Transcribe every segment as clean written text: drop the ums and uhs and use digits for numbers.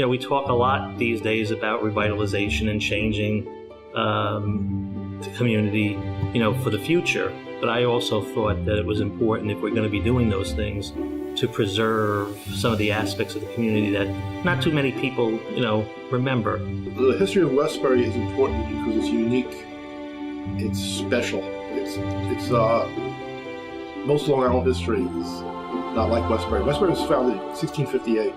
we talk a lot these days about revitalization and changing the community, for the future. But I also thought that it was important, if we're going to be doing those things, to preserve some of the aspects of the community that not too many people, remember. The history of Westbury is important because it's unique. It's special. It's most Long Island history is not like Westbury. Westbury was founded in 1658,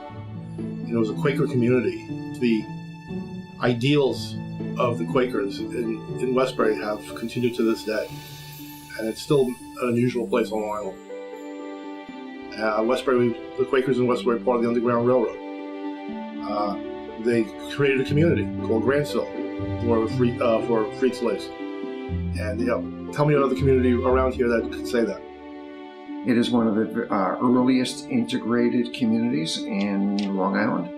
and it was a Quaker community. The ideals of the Quakers in Westbury have continued to this day, and it's still an unusual place on Long Island. Westbury, the Quakers in Westbury are part of the Underground Railroad. They created a community called Grantsville for freed slaves. And tell me another community around here that could say that. It is one of the earliest integrated communities in Long Island.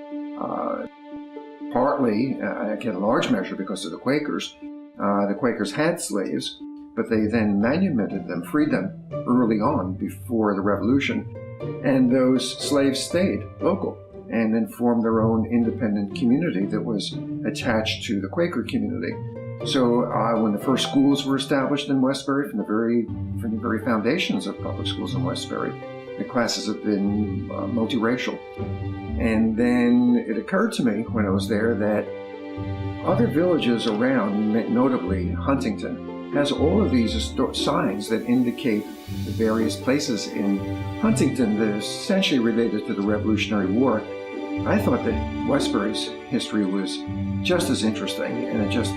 Partly, again, a large measure because of the Quakers. The Quakers had slaves, but they then manumitted them, freed them early on before the Revolution. And those slaves stayed local and then formed their own independent community that was attached to the Quaker community. So when the first schools were established in Westbury, from the very foundations of public schools in Westbury, the classes have been multiracial. And then it occurred to me when I was there that other villages around, notably Huntington, has all of these signs that indicate the various places in Huntington that are essentially related to the Revolutionary War. I thought that Westbury's history was just as interesting, and it just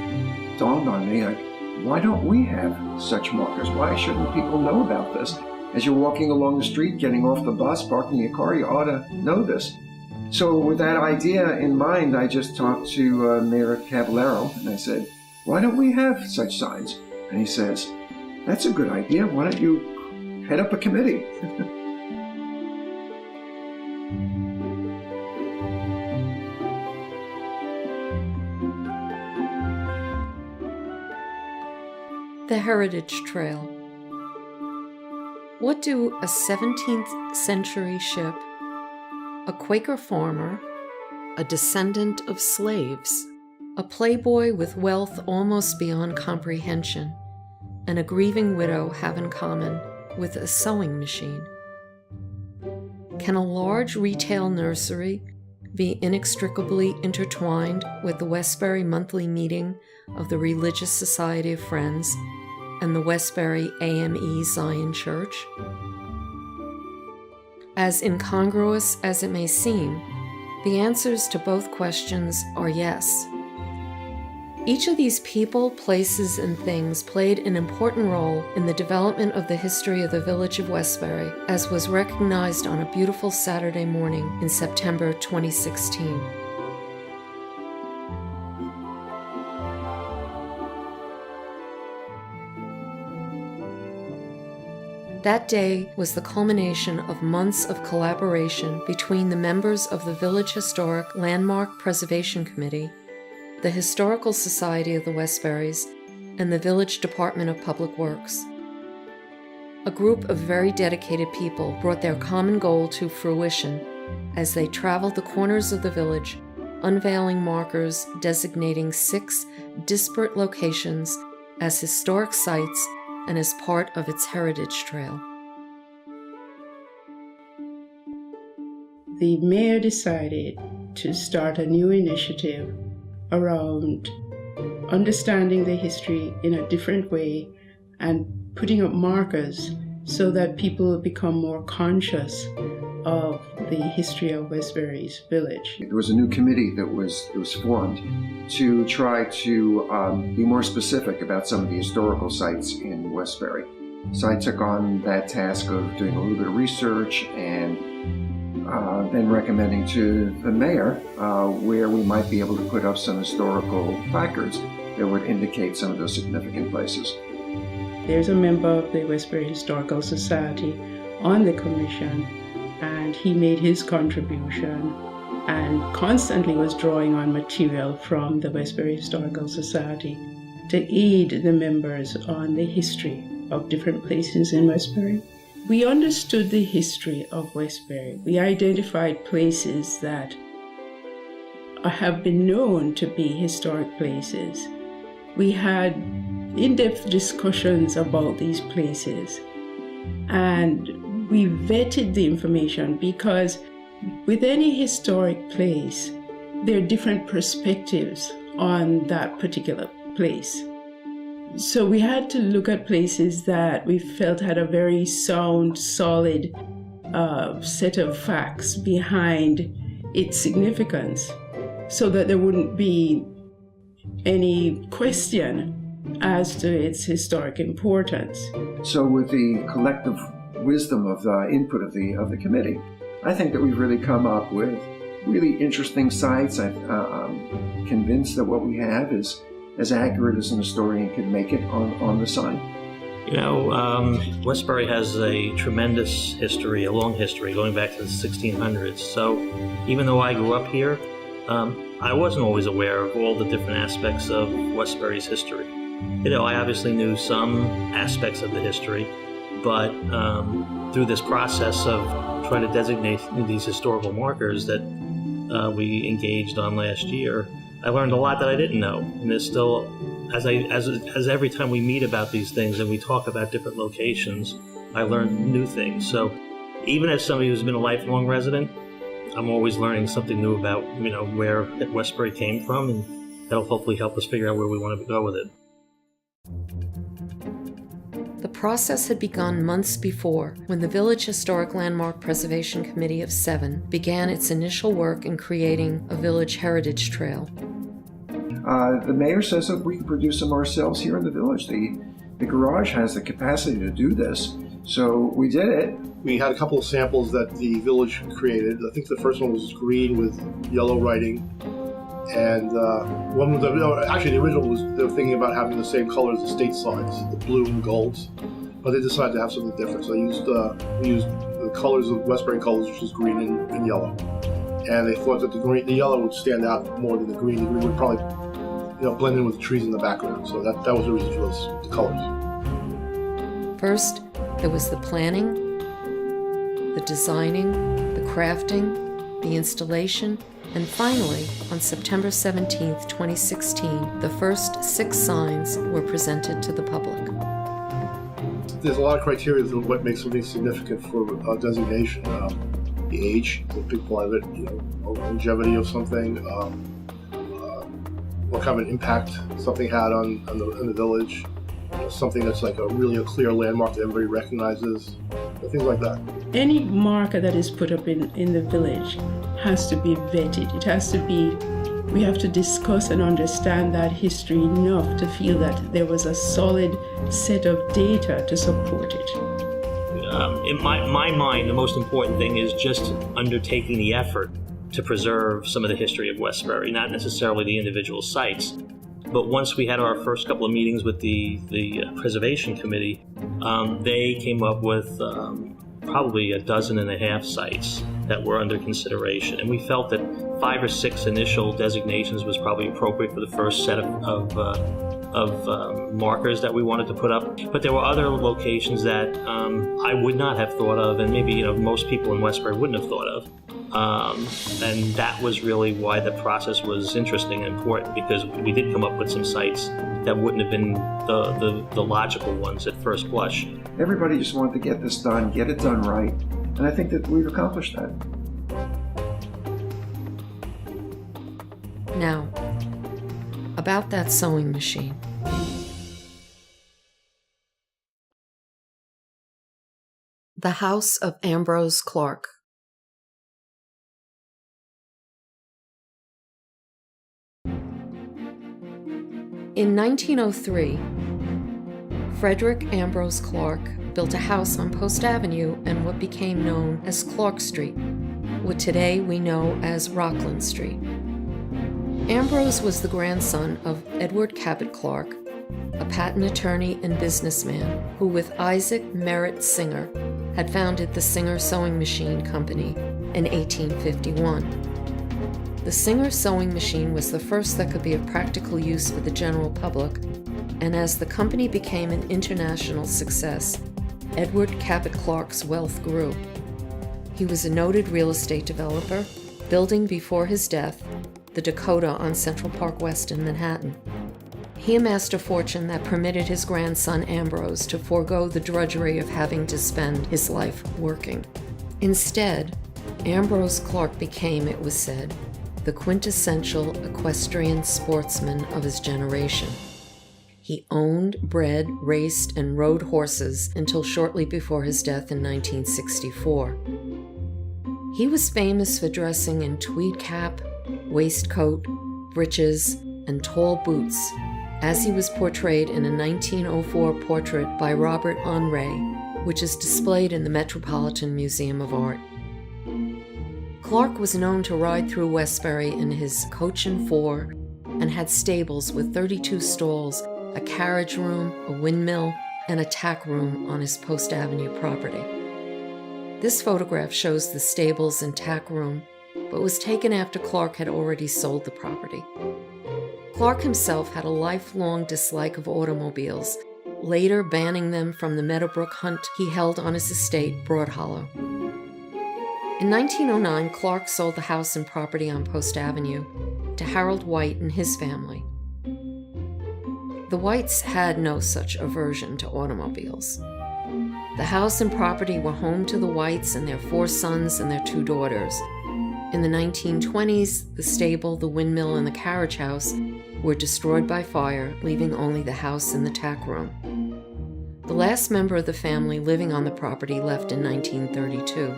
dawned on me, like, why don't we have such markers? Why shouldn't people know about this? As you're walking along the street, getting off the bus, parking your car, you ought to know this. So with that idea in mind, I just talked to Mayor Caballero, and I said, why don't we have such signs? And he says, that's a good idea. Why don't you head up a committee? The Heritage Trail. What do a 17th century ship, a Quaker farmer, a descendant of slaves, a playboy with wealth almost beyond comprehension, and a grieving widow have in common with a sewing machine? Can a large retail nursery be inextricably intertwined with the Westbury monthly meeting of the Religious Society of Friends and the Westbury AME Zion Church? As incongruous as it may seem, the answers to both questions are yes. Each of these people, places, and things played an important role in the development of the history of the village of Westbury, as was recognized on a beautiful Saturday morning in September 2016. That day was the culmination of months of collaboration between the members of the Village Historic Landmark Preservation Committee, the Historical Society of the Westburys, and the Village Department of Public Works. A group of very dedicated people brought their common goal to fruition as they traveled the corners of the village, unveiling markers designating 6 disparate locations as historic sites and as part of its heritage trail. The mayor decided to start a new initiative around understanding the history in a different way and putting up markers so that people will become more conscious of the history of Westbury's village. There was a new committee that was formed to try to be more specific about some of the historical sites in Westbury. So I took on that task of doing a little bit of research and then recommending to the mayor where we might be able to put up some historical placards that would indicate some of those significant places. There's a member of the Westbury Historical Society on the commission, and he made his contribution and constantly was drawing on material from the Westbury Historical Society to aid the members on the history of different places in Westbury. We understood the history of Westbury. We identified places that have been known to be historic places. We had in-depth discussions about these places, and we vetted the information because with any historic place, there are different perspectives on that particular place. So we had to look at places that we felt had a very sound, solid set of facts behind its significance, so that there wouldn't be any question as to its historic importance. So with the collective wisdom of the input of the committee, I think that we've really come up with really interesting sites. I'm convinced that what we have is as accurate as an historian can make it on the site. You know, Westbury has a tremendous history, a long history, going back to the 1600s. So even though I grew up here, I wasn't always aware of all the different aspects of Westbury's history. You know, I obviously knew some aspects of the history, but through this process of trying to designate these historical markers that we engaged on last year, I learned a lot that I didn't know. And there's still, as every time we meet about these things and we talk about different locations, I learn new things. So even as somebody who's been a lifelong resident, I'm always learning something new about, you know, where Westbury came from, and that'll hopefully help us figure out where we want to go with it. The process had begun months before, when the Village Historic Landmark Preservation Committee of 7 began its initial work in creating a village heritage trail. The mayor says that we can produce them ourselves here in the village. The garage has the capacity to do this, so we did it. We had a couple of samples that the village created. I think the first one was green with yellow writing, and one was actually the original was they were thinking about having the same color as the state signs, the blue and golds, but they decided to have something different. So we used the colors of Westbury colors, which is green and yellow, and they thought that the yellow would stand out more than the green. The green would probably blend in with the trees in the background. So that was the reason for the colors. First, there was the planning, the designing, the crafting, the installation, and finally, on September 17, 2016, the first 6 signs were presented to the public. There's a lot of criteria for what makes something significant for designation. The age is a big part of it, longevity of something, what kind of an impact something had on the village, something that's like a clear landmark that everybody recognizes, things like that. Any marker that is put up in the village has to be vetted. It has to be, we have to discuss and understand that history enough to feel that there was a solid set of data to support it. In my mind, the most important thing is just undertaking the effort to preserve some of the history of Westbury, not necessarily the individual sites. But once we had our first couple of meetings with the Preservation Committee, they came up with probably 12.5 sites that were under consideration. And we felt that 5 or 6 initial designations was probably appropriate for the first set of markers that we wanted to put up. But there were other locations that I would not have thought of, and maybe most people in Westbury wouldn't have thought of. And that was really why the process was interesting and important, because we did come up with some sites that wouldn't have been the logical ones at first blush. Everybody just wanted to get this done, get it done right, and I think that we've accomplished that. Now, about that sewing machine. The House of Ambrose Clark. In 1903, Frederick Ambrose Clark built a house on Post Avenue and what became known as Clark Street, what today we know as Rockland Street. Ambrose was the grandson of Edward Cabot Clark, a patent attorney and businessman who, with Isaac Merritt Singer, had founded the Singer Sewing Machine Company in 1851. The Singer sewing machine was the first that could be of practical use for the general public, and as the company became an international success, Edward Cabot Clark's wealth grew. He was a noted real estate developer, building before his death the Dakota on Central Park West in Manhattan. He amassed a fortune that permitted his grandson Ambrose to forego the drudgery of having to spend his life working. Instead, Ambrose Clark became, it was said, the quintessential equestrian sportsman of his generation. He owned, bred, raced, and rode horses until shortly before his death in 1964. He was famous for dressing in tweed cap, waistcoat, breeches, and tall boots, as he was portrayed in a 1904 portrait by Robert Henri, which is displayed in the Metropolitan Museum of Art. Clark was known to ride through Westbury in his coach and four and had stables with 32 stalls, a carriage room, a windmill, and a tack room on his Post Avenue property. This photograph shows the stables and tack room, but was taken after Clark had already sold the property. Clark himself had a lifelong dislike of automobiles, later banning them from the Meadowbrook hunt he held on his estate, Broad Hollow. In 1909, Clark sold the house and property on Post Avenue to Harold White and his family. The Whites had no such aversion to automobiles. The house and property were home to the Whites and their 4 sons and their 2 daughters. In the 1920s, the stable, the windmill, and the carriage house were destroyed by fire, leaving only the house and the tack room. The last member of the family living on the property left in 1932.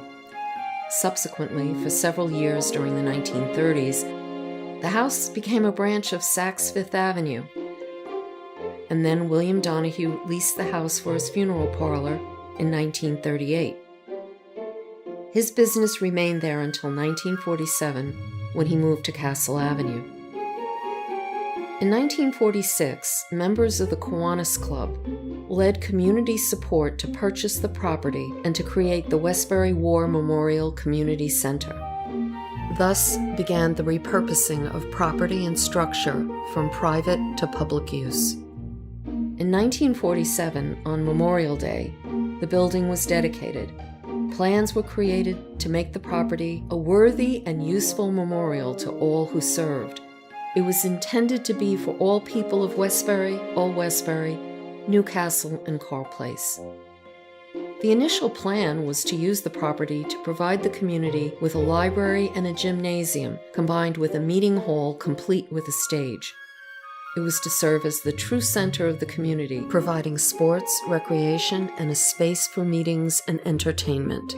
Subsequently, for several years during the 1930s, the house became a branch of Saks Fifth Avenue. And then William Donahue leased the house for his funeral parlor in 1938. His business remained there until 1947, when he moved to Castle Avenue. In 1946, members of the Kiwanis Club led community support to purchase the property and to create the Westbury War Memorial Community Center. Thus began the repurposing of property and structure from private to public use. In 1947, on Memorial Day, the building was dedicated. Plans were created to make the property a worthy and useful memorial to all who served. It was intended to be for all people of Westbury, Old Westbury, Newcastle, and Carr Place. The initial plan was to use the property to provide the community with a library and a gymnasium, combined with a meeting hall complete with a stage. It was to serve as the true center of the community, providing sports, recreation, and a space for meetings and entertainment.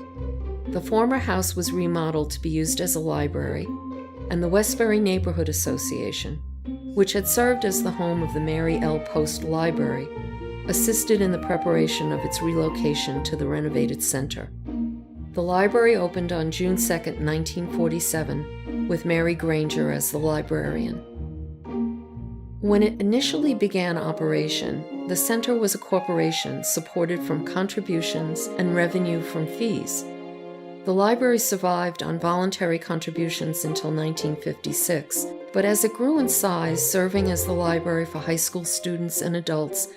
The former house was remodeled to be used as a library, and the Westbury Neighborhood Association, which had served as the home of the Mary L. Post Library, assisted in the preparation of its relocation to the renovated center. The library opened on June 2, 1947, with Mary Granger as the librarian. When it initially began operation, the center was a corporation supported from contributions and revenue from fees. The library survived on voluntary contributions until 1956, but as it grew in size, serving as the library for high school students and adults,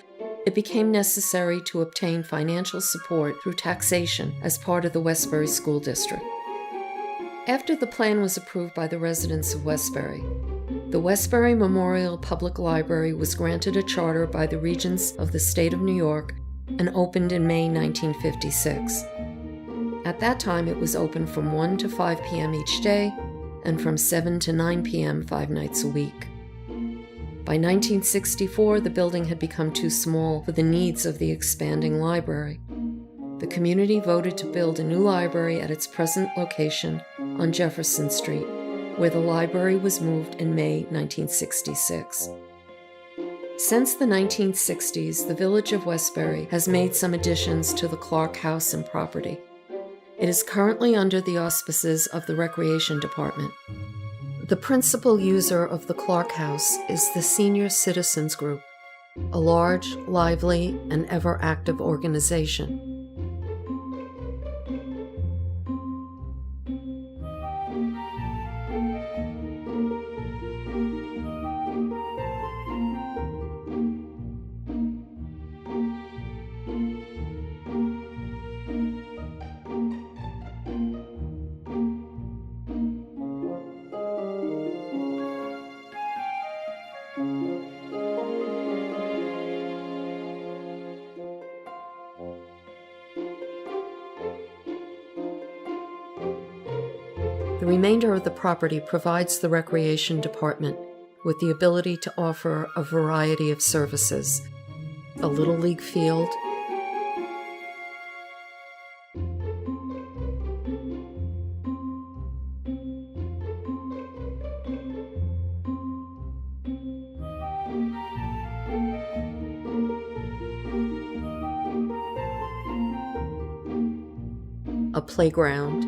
it became necessary to obtain financial support through taxation as part of the Westbury School District. After the plan was approved by the residents of Westbury, the Westbury Memorial Public Library was granted a charter by the Regents of the State of New York and opened in May 1956. At that time, it was open from 1 to 5 p.m. each day and from 7 to 9 p.m. 5 nights a week. By 1964, the building had become too small for the needs of the expanding library. The community voted to build a new library at its present location on Jefferson Street, where the library was moved in May 1966. Since the 1960s, the village of Westbury has made some additions to the Clark House and property. It is currently under the auspices of the Recreation Department. The principal user of the Clark House is the Senior Citizens Group, a large, lively, and ever-active organization. The remainder of the property provides the Recreation Department with the ability to offer a variety of services: a Little League field, a playground,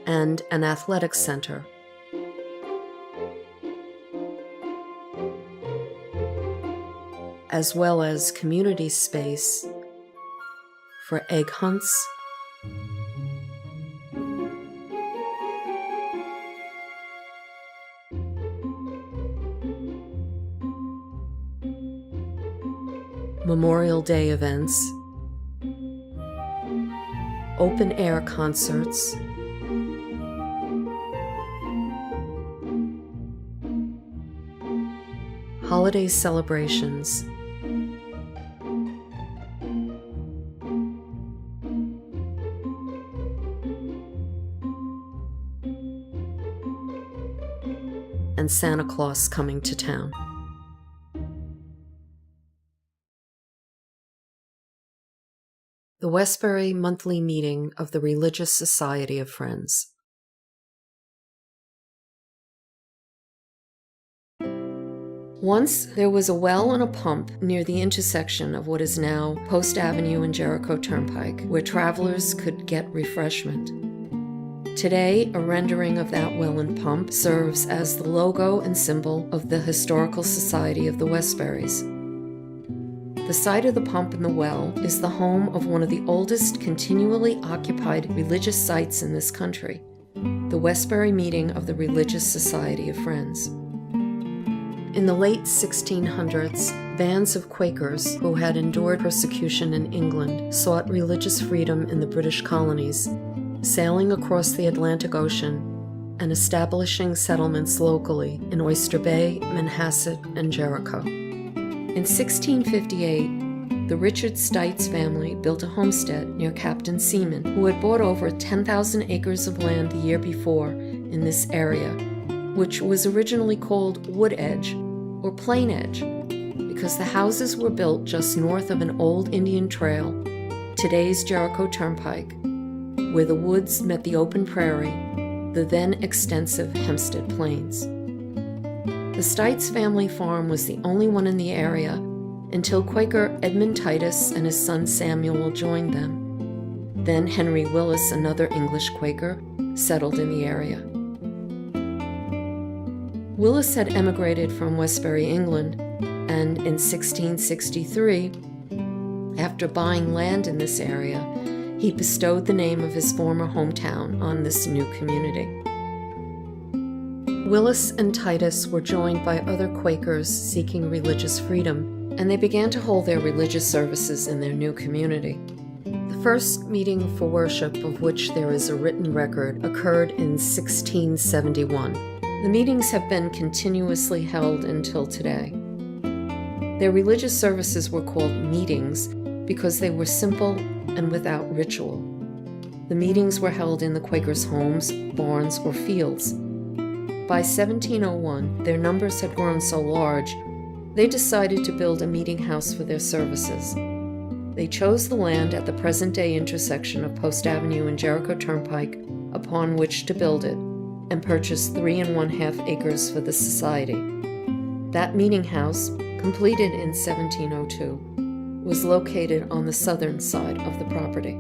and an athletic center. As well as community space for egg hunts, Memorial Day events, open-air concerts, holiday celebrations, and Santa Claus coming to town. The Westbury Monthly Meeting of the Religious Society of Friends. Once there was a well and a pump near the intersection of what is now Post Avenue and Jericho Turnpike, where travelers could get refreshment. Today, a rendering of that well and pump serves as the logo and symbol of the Historical Society of the Westburys. The site of the pump and the well is the home of one of the oldest continually occupied religious sites in this country, the Westbury Meeting of the Religious Society of Friends. In the late 1600s, bands of Quakers who had endured persecution in England sought religious freedom in the British colonies, sailing across the Atlantic Ocean and establishing settlements locally in Oyster Bay, Manhasset, and Jericho. In 1658, the Richard Stites family built a homestead near Captain Seaman, who had bought over 10,000 acres of land the year before in this area, which was originally called Wood Edge or Plain Edge, because the houses were built just north of an old Indian trail, today's Jericho Turnpike, where the woods met the open prairie, the then extensive Hempstead Plains. The Stites family farm was the only one in the area until Quaker Edmund Titus and his son Samuel joined them. Then Henry Willis, another English Quaker, settled in the area. Willis had emigrated from Westbury, England, and in 1663, after buying land in this area, he bestowed the name of his former hometown on this new community. Willis and Titus were joined by other Quakers seeking religious freedom, and they began to hold their religious services in their new community. The first meeting for worship, of which there is a written record, occurred in 1671. The meetings have been continuously held until today. Their religious services were called meetings because they were simple and without ritual. The meetings were held in the Quakers' homes, barns, or fields. By 1701, their numbers had grown so large, they decided to build a meeting house for their services. They chose the land at the present-day intersection of Post Avenue and Jericho Turnpike upon which to build it, and purchased 3 1/2 acres for the society. That meeting house, completed in 1702, was located on the southern side of the property.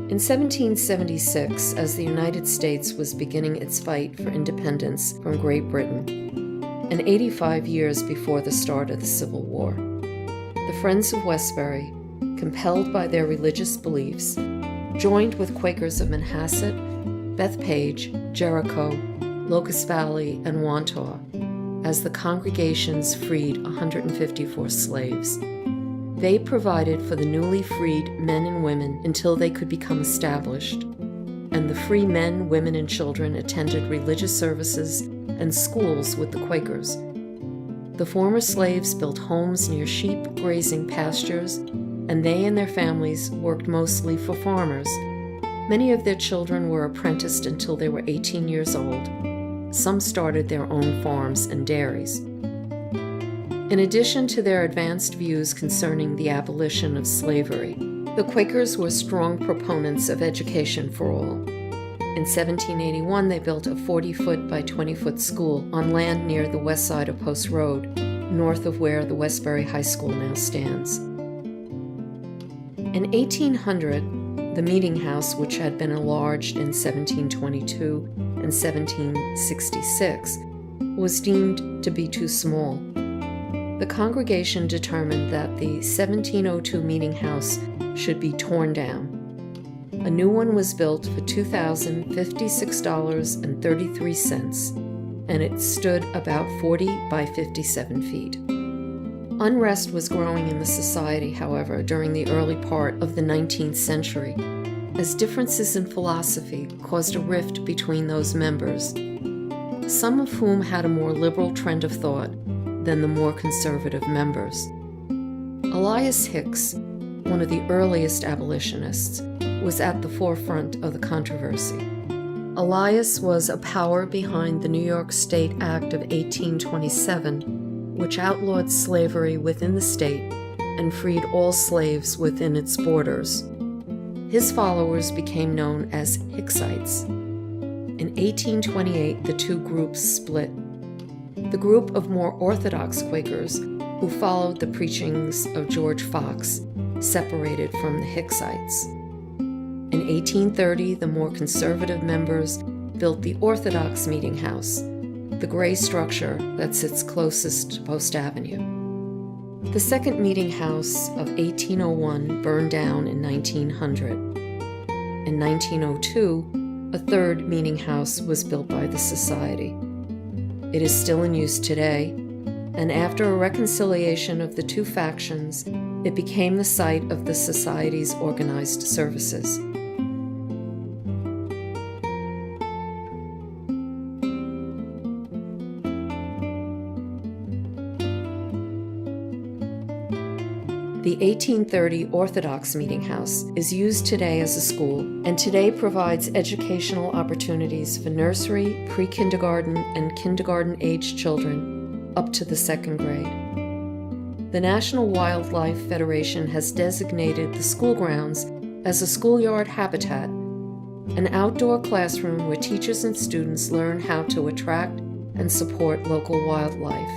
In 1776, as the United States was beginning its fight for independence from Great Britain, and 85 years before the start of the Civil War, the Friends of Westbury, compelled by their religious beliefs, joined with Quakers of Manhasset, Bethpage, Jericho, Locust Valley, and Wantagh as the congregations freed 154 slaves. They provided for the newly freed men and women until they could become established. and the free men, women, and children attended religious services and schools with the Quakers. The former slaves built homes near sheep grazing pastures, and they and their families worked mostly for farmers. Many of their children were apprenticed until they were 18 years old. Some started their own farms and dairies. In addition to their advanced views concerning the abolition of slavery, the Quakers were strong proponents of education for all. In 1781, they built a 40-foot by 20-foot school on land near the west side of Post Road, north of where the Westbury High School now stands. In 1800, the meeting house, which had been enlarged in 1722 and 1766, was deemed to be too small. The congregation determined that the 1702 meeting house should be torn down. A new one was built for $2,056.33, and it stood about 40 by 57 feet. Unrest was growing in the society, however, during the early part of the 19th century, as differences in philosophy caused a rift between those members, some of whom had a more liberal trend of thought than the more conservative members. Elias Hicks, one of the earliest abolitionists, was at the forefront of the controversy. Elias was a power behind the New York State Act of 1827, which outlawed slavery within the state and freed all slaves within its borders. His followers became known as Hicksites. In 1828, the two groups split. The group of more orthodox Quakers, who followed the preachings of George Fox, separated from the Hicksites. In 1830, the more conservative members built the Orthodox Meeting House, the gray structure that sits closest to Post Avenue. The second meeting house of 1801 burned down in 1900. In 1902, a third meeting house was built by the Society. It is still in use today, and after a reconciliation of the two factions, it became the site of the Society's organized services. The 1830 Orthodox Meeting House is used today as a school, and today provides educational opportunities for nursery, pre-kindergarten, and kindergarten-age children up to the second grade. The National Wildlife Federation has designated the school grounds as a schoolyard habitat, an outdoor classroom where teachers and students learn how to attract and support local wildlife.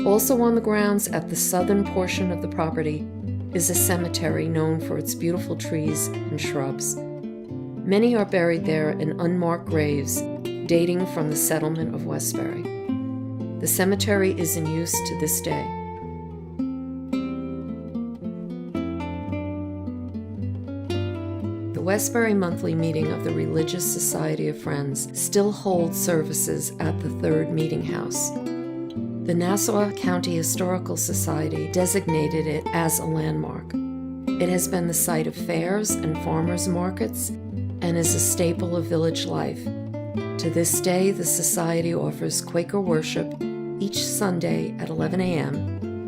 Also on the grounds at the southern portion of the property is a cemetery known for its beautiful trees and shrubs. Many are buried there in unmarked graves dating from the settlement of Westbury. The cemetery is in use to this day. The Westbury monthly meeting of the Religious Society of Friends still holds services at the third meeting house. The Nassau County Historical Society designated it as a landmark. It has been the site of fairs and farmers' markets and is a staple of village life. To this day, the Society offers Quaker worship each Sunday at 11 a.m.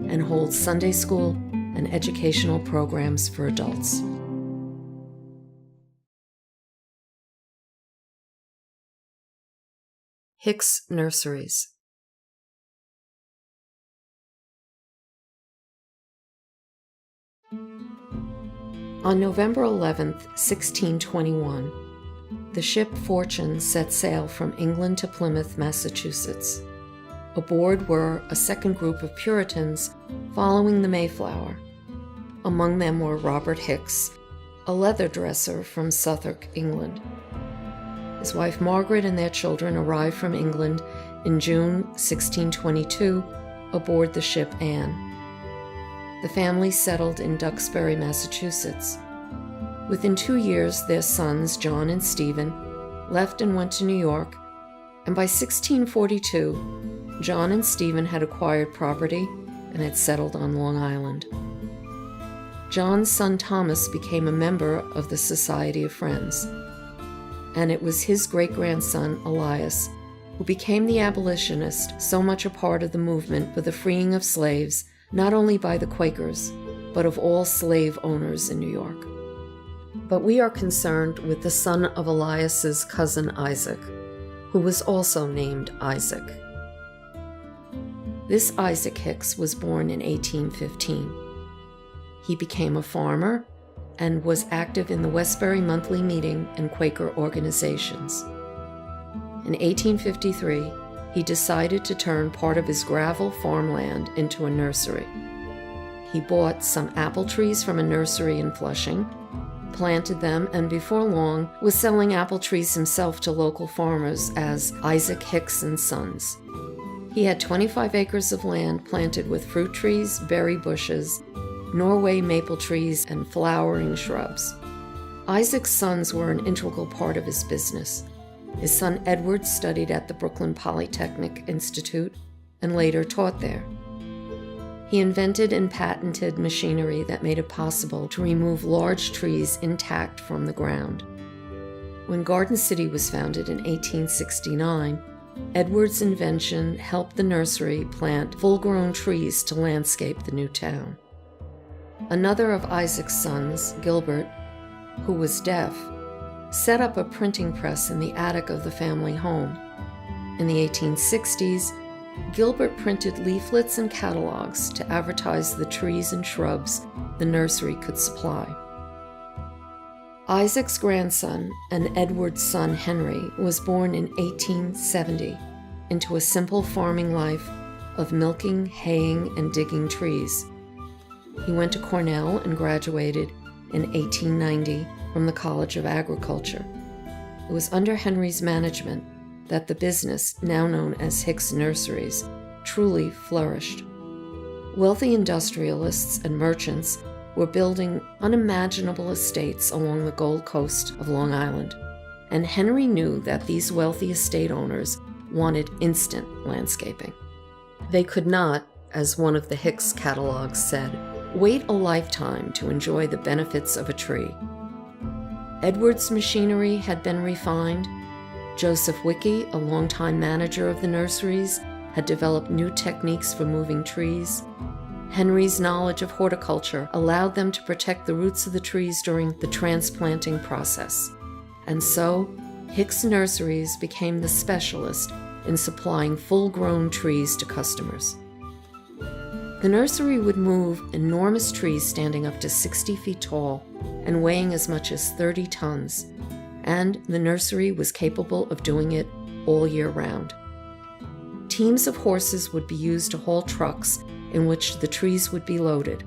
and holds Sunday school and educational programs for adults. Hicks Nurseries. On November 11, 1621, the ship Fortune set sail from England to Plymouth, Massachusetts. Aboard were a second group of Puritans following the Mayflower. Among them were Robert Hicks, a leather dresser from Suffolk, England. His wife Margaret and their children arrived from England in June 1622 aboard the ship Anne. The family settled in Duxbury, Massachusetts. Within 2 years, their sons, John and Stephen, left and went to New York, and by 1642, John and Stephen had acquired property and had settled on Long Island. John's son Thomas became a member of the Society of Friends. and it was his great-grandson, Elias, who became the abolitionist so much a part of the movement for the freeing of slaves, not only by the Quakers, but of all slave owners in New York. But we are concerned with the son of Elias's cousin Isaac, who was also named Isaac. This Isaac Hicks was born in 1815. He became a farmer and was active in the Westbury Monthly Meeting and Quaker organizations. In 1853, he decided to turn part of his gravel farmland into a nursery. He bought some apple trees from a nursery in Flushing, planted them, and before long was selling apple trees himself to local farmers as Isaac Hicks and Sons. He had 25 acres of land planted with fruit trees, berry bushes, Norway maple trees, and flowering shrubs. Isaac's sons were an integral part of his business. His son Edward studied at the Brooklyn Polytechnic Institute and later taught there. He invented and patented machinery that made it possible to remove large trees intact from the ground. When Garden City was founded in 1869, Edward's invention helped the nursery plant full-grown trees to landscape the new town. Another of Isaac's sons, Gilbert, who was deaf, set up a printing press in the attic of the family home. In the 1860s, Gilbert printed leaflets and catalogs to advertise the trees and shrubs the nursery could supply. Isaac's grandson and Edward's son Henry was born in 1870 into a simple farming life of milking, haying, and digging trees. He went to Cornell and graduated in 1890 from the College of Agriculture. It was under Henry's management that the business, now known as Hicks Nurseries, truly flourished. Wealthy industrialists and merchants were building unimaginable estates along the Gold Coast of Long Island, and Henry knew that these wealthy estate owners wanted instant landscaping. They could not, as one of the Hicks catalogs said, wait a lifetime to enjoy the benefits of a tree. Edward's machinery had been refined. Joseph Wicke, a longtime manager of the nurseries, had developed new techniques for moving trees. Henry's knowledge of horticulture allowed them to protect the roots of the trees during the transplanting process. And so, Hicks Nurseries became the specialist in supplying full-grown trees to customers. The nursery would move enormous trees standing up to 60 feet tall and weighing as much as 30 tons, and the nursery was capable of doing it all year round. Teams of horses would be used to haul trucks in which the trees would be loaded.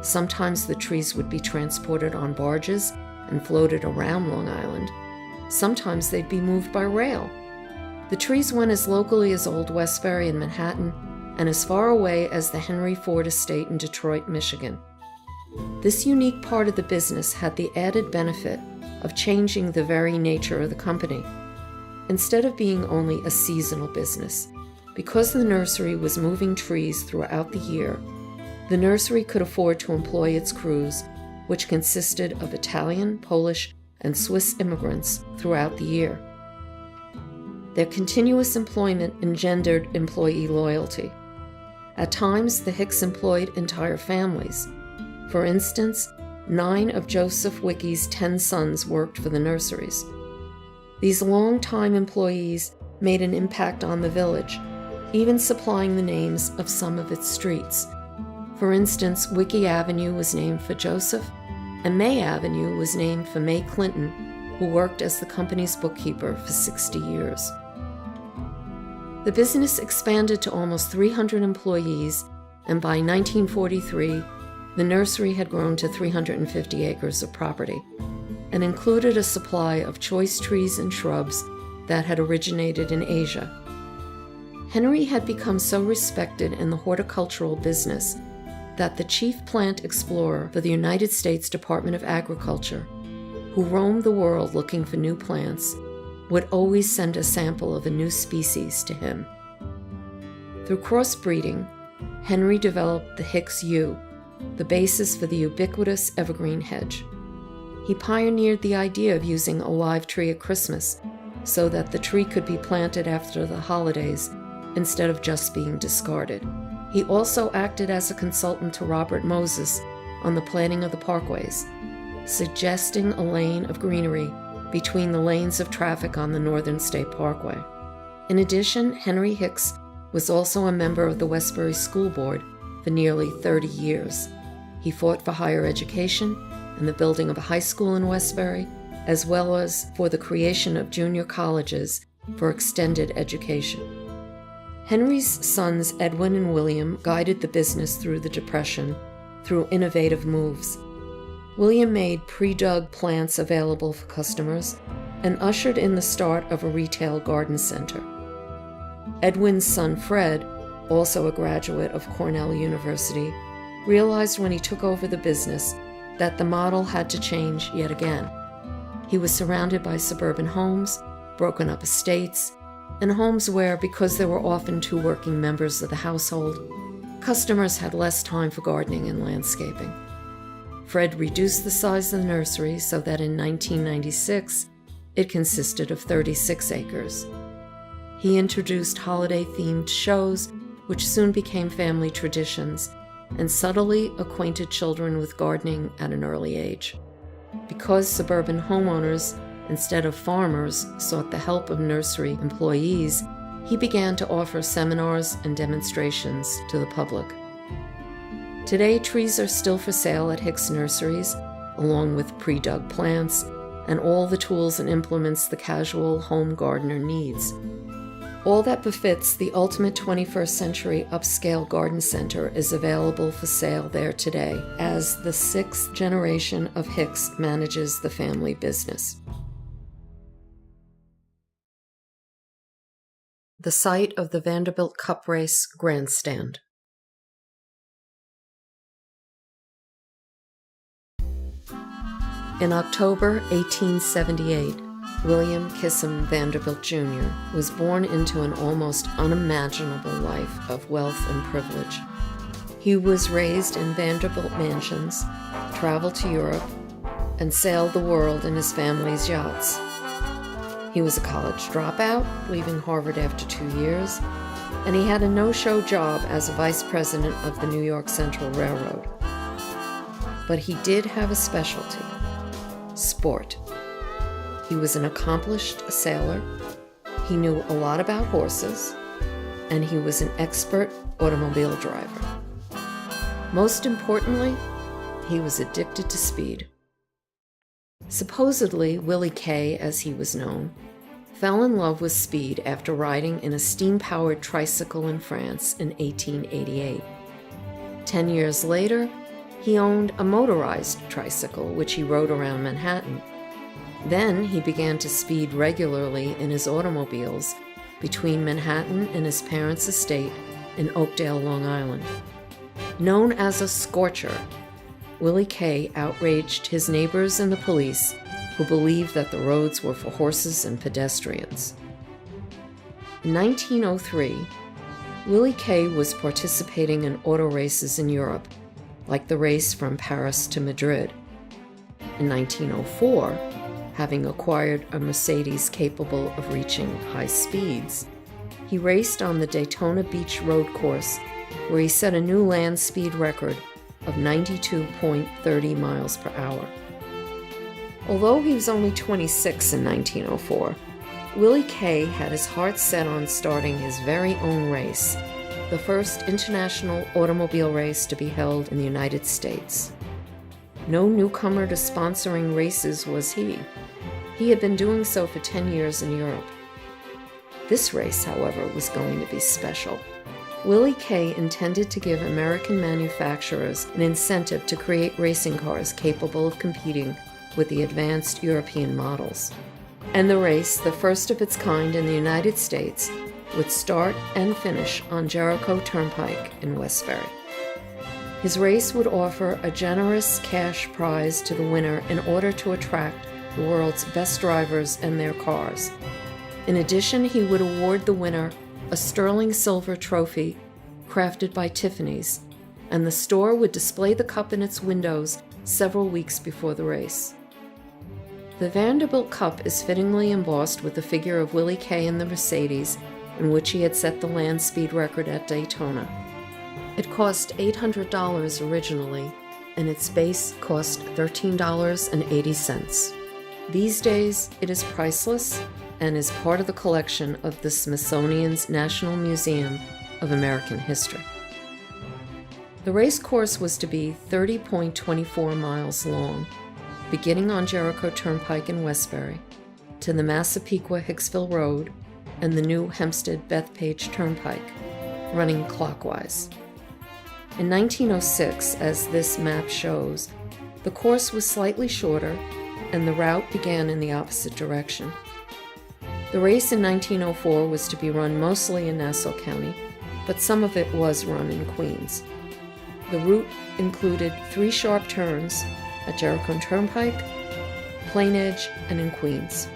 Sometimes the trees would be transported on barges and floated around Long Island. Sometimes they'd be moved by rail. The trees went as locally as Old Westbury in Manhattan and as far away as the Henry Ford estate in Detroit, Michigan. This unique part of the business had the added benefit of changing the very nature of the company. Instead of being only a seasonal business, because the nursery was moving trees throughout the year, the nursery could afford to employ its crews, which consisted of Italian, Polish, and Swiss immigrants throughout the year. Their continuous employment engendered employee loyalty. At times, the Hicks employed entire families. For instance, 9 of Joseph Wicke's 10 sons worked for the nurseries. These long-time employees made an impact on the village, even supplying the names of some of its streets. For instance, Wicke Avenue was named for Joseph, and May Avenue was named for May Clinton, who worked as the company's bookkeeper for 60 years. The business expanded to almost 300 employees, and by 1943, the nursery had grown to 350 acres of property, and included a supply of choice trees and shrubs that had originated in Asia. Henry had become so respected in the horticultural business that the chief plant explorer for the United States Department of Agriculture, who roamed the world looking for new plants, would always send a sample of a new species to him. Through crossbreeding, Henry developed the Hicks yew, the basis for the ubiquitous evergreen hedge. He pioneered the idea of using a live tree at Christmas so that the tree could be planted after the holidays instead of just being discarded. He also acted as a consultant to Robert Moses on the planning of the parkways, suggesting a lane of greenery between the lanes of traffic on the Northern State Parkway. In addition, Henry Hicks was also a member of the Westbury School Board for nearly 30 years. He fought for higher education and the building of a high school in Westbury, as well as for the creation of junior colleges for extended education. Henry's sons Edwin and William guided the business through the Depression through innovative moves. William made pre-dug plants available for customers and ushered in the start of a retail garden center. Edwin's son Fred, also a graduate of Cornell University, realized when he took over the business that the model had to change yet again. He was surrounded by suburban homes, broken up estates, and homes where, because there were often two working members of the household, customers had less time for gardening and landscaping. Fred reduced the size of the nursery so that in 1996, it consisted of 36 acres. He introduced holiday-themed shows, which soon became family traditions, and subtly acquainted children with gardening at an early age. Because suburban homeowners, instead of farmers, sought the help of nursery employees, he began to offer seminars and demonstrations to the public. Today, trees are still for sale at Hicks Nurseries, along with pre-dug plants and all the tools and implements the casual home gardener needs. All that befits the ultimate 21st century upscale garden center is available for sale there today, as the 6th generation of Hicks manages the family business. The site of the Vanderbilt Cup Race grandstand. In October 1878, William Kissam Vanderbilt Jr. was born into an almost unimaginable life of wealth and privilege. He was raised in Vanderbilt mansions, traveled to Europe, and sailed the world in his family's yachts. He was a college dropout, leaving Harvard after 2 years, and he had a no-show job as a vice president of the New York Central Railroad. But he did have a specialty: sport. He was an accomplished sailor, he knew a lot about horses, and he was an expert automobile driver. Most importantly, he was addicted to speed. Supposedly, Willie K, as he was known, fell in love with speed after riding in a steam-powered tricycle in France in 1888. 10 years later, he owned a motorized tricycle, which he rode around Manhattan. Then he began to speed regularly in his automobiles between Manhattan and his parents' estate in Oakdale, Long Island. Known as a scorcher, Willie K outraged his neighbors and the police, who believed that the roads were for horses and pedestrians. In 1903, Willie K was participating in auto races in Europe, like the race from Paris to Madrid. In 1904, having acquired a Mercedes capable of reaching high speeds, he raced on the Daytona Beach road course, where he set a new land speed record of 92.30 miles per hour. Although he was only 26 in 1904, Willie K had his heart set on starting his very own race, the first international automobile race to be held in the United States. No newcomer to sponsoring races was he. He had been doing so for 10 years in Europe. This race, however, was going to be special. Willie K intended to give American manufacturers an incentive to create racing cars capable of competing with the advanced European models. And the race, the first of its kind in the United States, would start and finish on Jericho Turnpike in Westbury. His race would offer a generous cash prize to the winner in order to attract the world's best drivers and their cars. In addition, he would award the winner a sterling silver trophy crafted by Tiffany's, and the store would display the cup in its windows several weeks before the race. The Vanderbilt Cup is fittingly embossed with the figure of Willie Kay in the Mercedes, in which he had set the land speed record at Daytona. It cost $800 originally, and its base cost $13.80. These days, it is priceless and is part of the collection of the Smithsonian's National Museum of American History. The race course was to be 30.24 miles long, beginning on Jericho Turnpike in Westbury, to the Massapequa-Hicksville Road and the new Hempstead-Bethpage Turnpike, running clockwise. In 1906, as this map shows, the course was slightly shorter and the route began in the opposite direction. The race in 1904 was to be run mostly in Nassau County, but some of it was run in Queens. The route included 3 sharp turns at Jericho Turnpike, Plain Edge, and in Queens.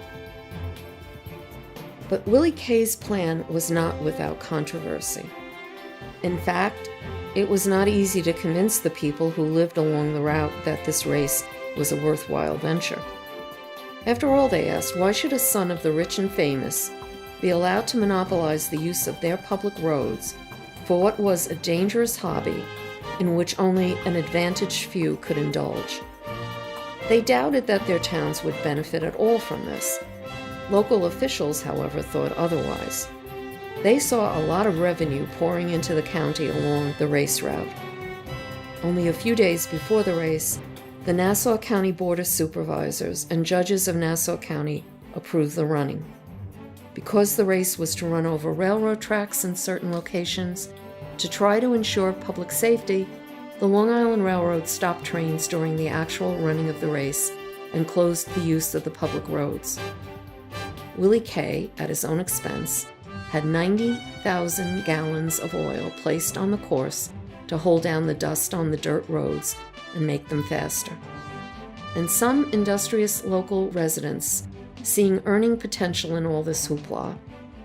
But Willie Kay's plan was not without controversy. In fact, it was not easy to convince the people who lived along the route that this race was a worthwhile venture. After all, they asked, why should a son of the rich and famous be allowed to monopolize the use of their public roads for what was a dangerous hobby in which only an advantaged few could indulge? They doubted that their towns would benefit at all from this. Local officials, however, thought otherwise. They saw a lot of revenue pouring into the county along the race route. Only a few days before the race, the Nassau County Board of Supervisors and judges of Nassau County approved the running. Because the race was to run over railroad tracks in certain locations, to try to ensure public safety, the Long Island Railroad stopped trains during the actual running of the race and closed the use of the public roads. Willie Kay, at his own expense, had 90,000 gallons of oil placed on the course to hold down the dust on the dirt roads and make them faster. And some industrious local residents, seeing earning potential in all this hoopla,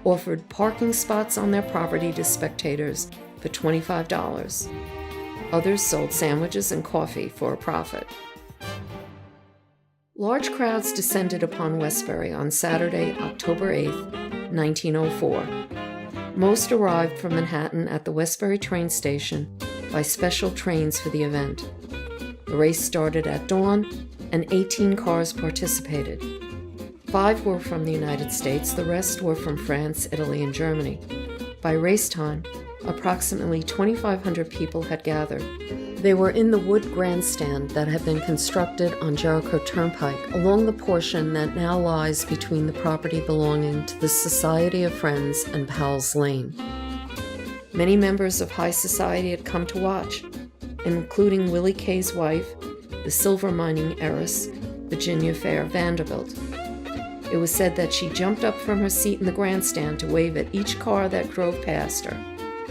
offered parking spots on their property to spectators for $25. Others sold sandwiches and coffee for a profit. Large crowds descended upon Westbury on Saturday, October 8, 1904. Most arrived from Manhattan at the Westbury train station by special trains for the event. The race started at dawn, and 18 cars participated. 5 were from the United States, the rest were from France, Italy, and Germany. By race time, approximately 2,500 people had gathered. They were in the wood grandstand that had been constructed on Jericho Turnpike along the portion that now lies between the property belonging to the Society of Friends and Powell's Lane. Many members of high society had come to watch, including Willie Kay's wife, the silver mining heiress, Virginia Fair Vanderbilt. It was said that she jumped up from her seat in the grandstand to wave at each car that drove past her.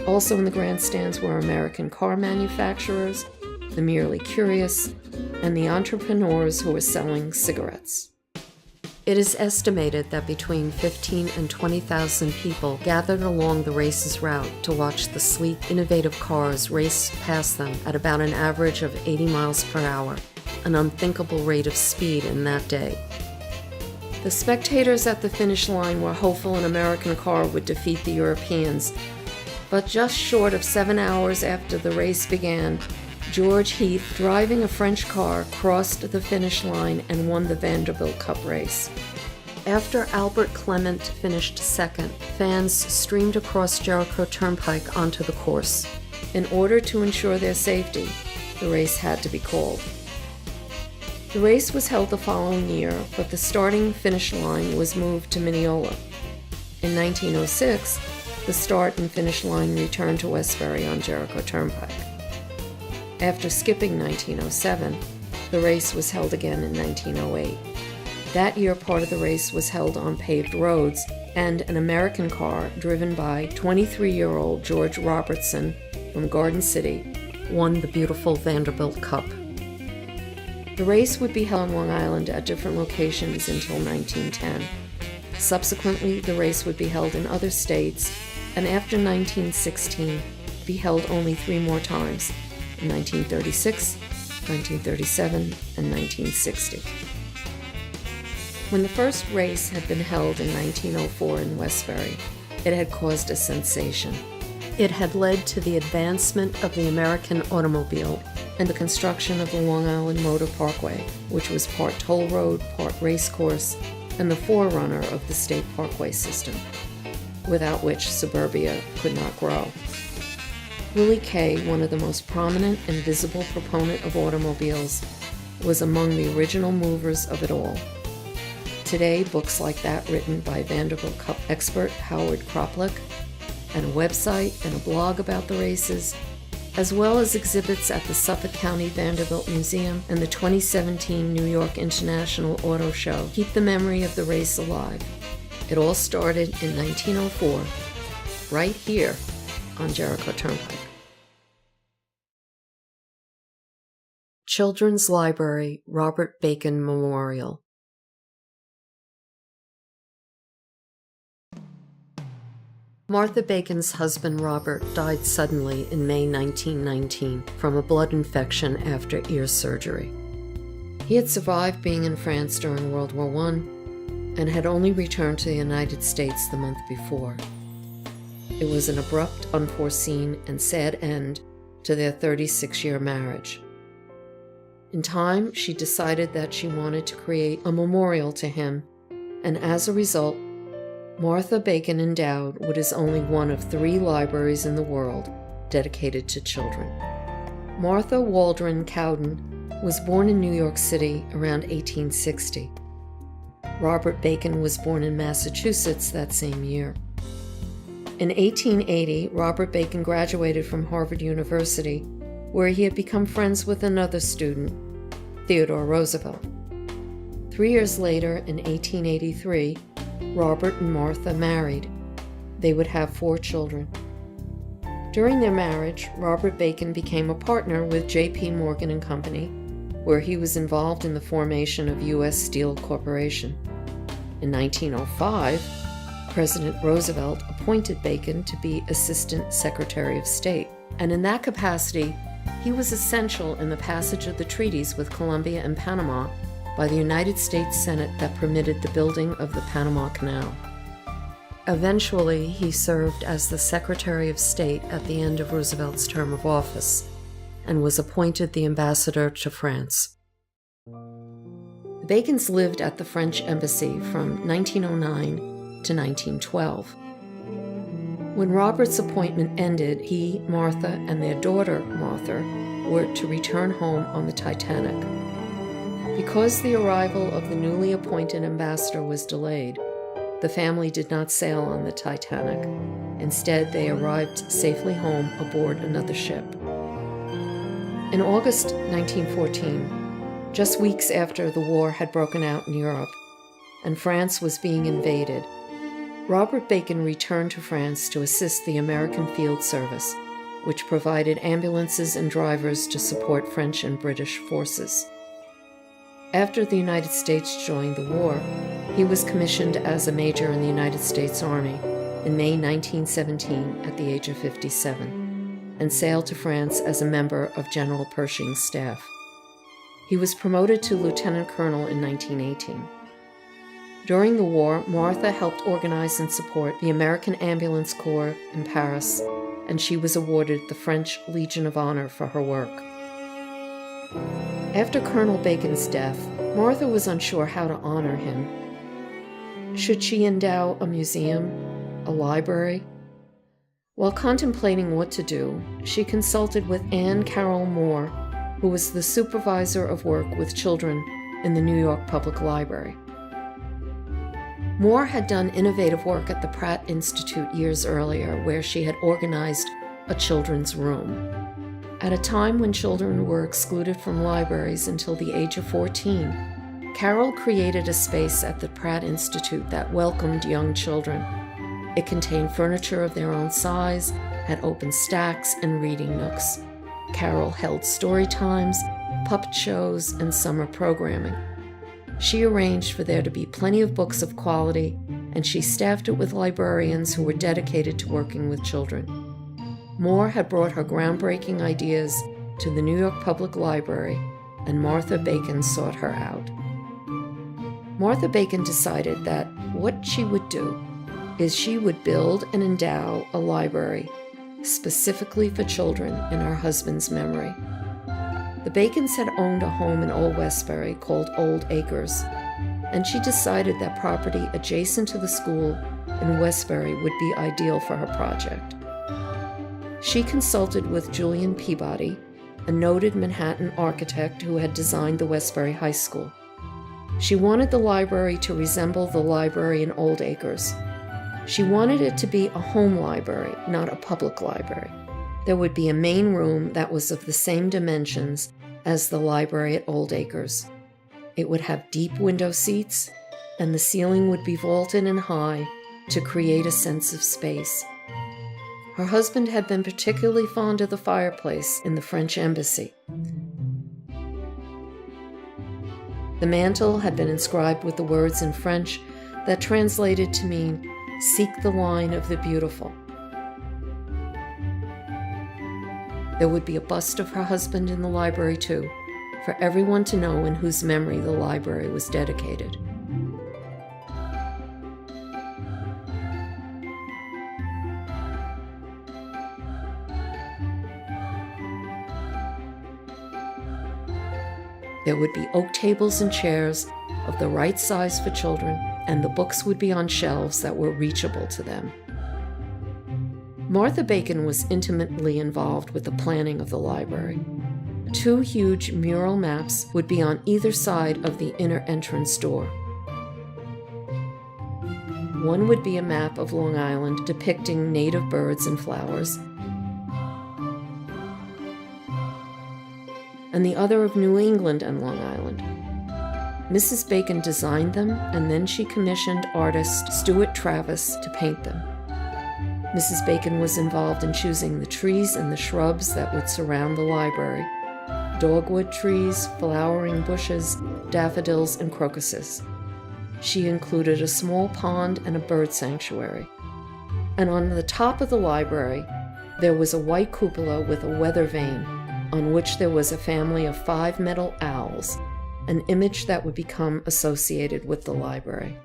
Also in the grandstands were American car manufacturers, the merely curious, and the entrepreneurs who were selling cigarettes. It is estimated that between 15,000 and 20,000 people gathered along the race's route to watch the sleek, innovative cars race past them at about an average of 80 miles per hour, an unthinkable rate of speed in that day. The spectators at the finish line were hopeful an American car would defeat the Europeans, but just short of 7 hours after the race began, George Heath, driving a French car, crossed the finish line and won the Vanderbilt Cup race. After Albert Clement finished second, fans streamed across Jericho Turnpike onto the course. In order to ensure their safety, the race had to be called. The race was held the following year, but the starting-finish line was moved to Mineola. In 1906, the start and finish line returned to Westbury on Jericho Turnpike. After skipping 1907, the race was held again in 1908. That year, part of the race was held on paved roads, and an American car driven by 23-year-old George Robertson from Garden City won the beautiful Vanderbilt Cup. The race would be held on Long Island at different locations until 1910. Subsequently, the race would be held in other states, and after 1916, be held only 3 more times, in 1936, 1937, and 1960. When the first race had been held in 1904 in Westbury, it had caused a sensation. It had led to the advancement of the American automobile and the construction of the Long Island Motor Parkway, which was part toll road, part race course, and the forerunner of the state parkway system, without which suburbia could not grow. Willie Kay, one of the most prominent and visible proponent of automobiles, was among the original movers of it all. Today, books like that written by Vanderbilt Cup expert Howard Kroplik, and a website and a blog about the races, as well as exhibits at the Suffolk County Vanderbilt Museum and the 2017 New York International Auto Show, keep the memory of the race alive. It all started in 1904, right here on Jericho Turnpike. Children's Library Robert Bacon Memorial. Martha Bacon's husband Robert died suddenly in May 1919 from a blood infection after ear surgery. He had survived being in France during World War I and had only returned to the United States the month before. It was an abrupt, unforeseen, and sad end to their 36-year marriage. In time, she decided that she wanted to create a memorial to him, and as a result, Martha Bacon endowed what is only one of 3 libraries in the world dedicated to children. Martha Waldron Cowden was born in New York City around 1860. Robert Bacon was born in Massachusetts that same year. In 1880, Robert Bacon graduated from Harvard University, where he had become friends with another student, Theodore Roosevelt. 3 years later, in 1883, Robert and Martha married. They would have 4 children. During their marriage, Robert Bacon became a partner with J.P. Morgan and Company, where he was involved in the formation of U.S. Steel Corporation. In 1905, President Roosevelt appointed Bacon to be Assistant Secretary of State, and in that capacity, he was essential in the passage of the treaties with Colombia and Panama by the United States Senate that permitted the building of the Panama Canal. Eventually, he served as the Secretary of State at the end of Roosevelt's term of office and was appointed the ambassador to France. The Bacons lived at the French Embassy from 1909 to 1912. When Robert's appointment ended, he, Martha, and their daughter, Martha, were to return home on the Titanic. Because the arrival of the newly appointed ambassador was delayed, the family did not sail on the Titanic. Instead, they arrived safely home aboard another ship. In August 1914, just weeks after the war had broken out in Europe and France was being invaded, Robert Bacon returned to France to assist the American Field Service, which provided ambulances and drivers to support French and British forces. After the United States joined the war, he was commissioned as a major in the United States Army in May 1917 at the age of 57, and sailed to France as a member of General Pershing's staff. He was promoted to lieutenant colonel in 1918. During the war, Martha helped organize and support the American Ambulance Corps in Paris, and she was awarded the French Legion of Honor for her work. After Colonel Bacon's death, Martha was unsure how to honor him. Should she endow a museum, a library? While contemplating what to do, she consulted with Anne Carroll Moore, who was the supervisor of work with children in the New York Public Library. Moore had done innovative work at the Pratt Institute years earlier, where she had organized a children's room. At a time when children were excluded from libraries until the age of 14, Carroll created a space at the Pratt Institute that welcomed young children. It contained furniture of their own size, had open stacks and reading nooks. Carroll held story times, puppet shows, and summer programming. She arranged for there to be plenty of books of quality and she staffed it with librarians who were dedicated to working with children. Moore had brought her groundbreaking ideas to the New York Public Library, and Martha Bacon sought her out. Martha Bacon decided that what she would do is she would build and endow a library specifically for children in her husband's memory. The Bacons had owned a home in Old Westbury called Old Acres, and she decided that property adjacent to the school in Westbury would be ideal for her project. She consulted with Julian Peabody, a noted Manhattan architect who had designed the Westbury High School. She wanted the library to resemble the library in Old Acres. She wanted it to be a home library, not a public library. There would be a main room that was of the same dimensions as the library at Old Acres. It would have deep window seats, and the ceiling would be vaulted and high to create a sense of space. Her husband had been particularly fond of the fireplace in the French embassy. The mantel had been inscribed with the words in French that translated to mean, "Seek the line of the beautiful." There would be a bust of her husband in the library, too, for everyone to know in whose memory the library was dedicated. There would be oak tables and chairs of the right size for children, and the books would be on shelves that were reachable to them. Martha Bacon was intimately involved with the planning of the library. 2 huge mural maps would be on either side of the inner entrance door. One would be a map of Long Island depicting native birds and flowers, and the other of New England and Long Island. Mrs. Bacon designed them, and then she commissioned artist Stuart Travis to paint them. Mrs. Bacon was involved in choosing the trees and the shrubs that would surround the library: dogwood trees, flowering bushes, daffodils, and crocuses. She included a small pond and a bird sanctuary. And on the top of the library, there was a white cupola with a weather vane, on which there was a family of 5 metal owls, an image that would become associated with the library.